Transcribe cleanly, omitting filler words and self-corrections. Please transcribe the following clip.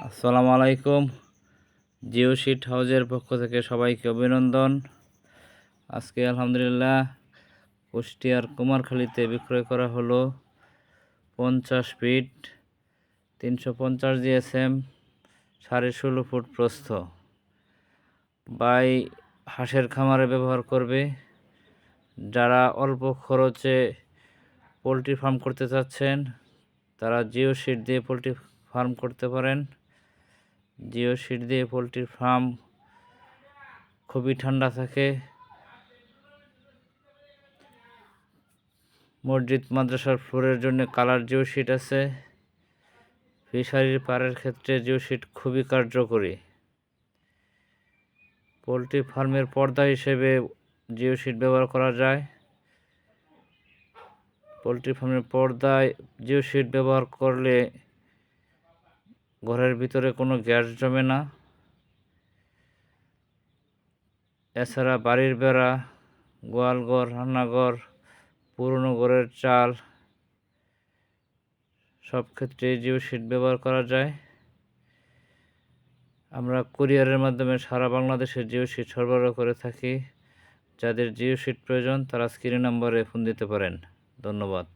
আসসালামু আলাইকুম। জিও শিট হাউজের পক্ষ থেকে সবাইকে অভিনন্দন। আজকে আলহামদুলিল্লাহ কুষ্টিয়ার কুমারখালীতে বিক্রয় করা হলো 50 ফিট 350 জিএসএম 16.5 ফুট প্রস্থ বাই হাঁসের খামারে ব্যবহার করবে। যারা অল্প খরচে পোলট্রি ফার্ম করতে চাচ্ছেন তারা জিও শিট দিয়ে পোলট্রি ফার্ম করতে পারেন। জিও শিট দিয়ে পোলট্রির ফার্ম খুবই ঠান্ডা থাকে। মসজিদ মাদ্রাসার ফ্লোরের জন্য কালার জিও শিট আছে। ফিশারির পাড়ের ক্ষেত্রে জিও শিট খুবই কার্যকরী। পোলট্রি ফার্মের পর্দা হিসেবে জিও শিট ব্যবহার করা যায়। পোলট্রি ফার্মের পর্দায় জিও শিট ব্যবহার করলে ঘরের ভিতরে কোনো গ্যাস জমে না। এছাড়া বাড়ির বেড়া, গোয়ালঘর, রান্নাঘর, পুরনো ঘরের চাল সব ক্ষেত্রে জিও শিট ব্যবহার করা যায়। আমরা কুরিয়ারের মাধ্যমে সারা বাংলাদেশে জিও শিট সরবরাহ করে থাকি। যাদের জিও শিট প্রয়োজন তারা স্ক্রিন নম্বরে ফোন দিতে পারেন। ধন্যবাদ।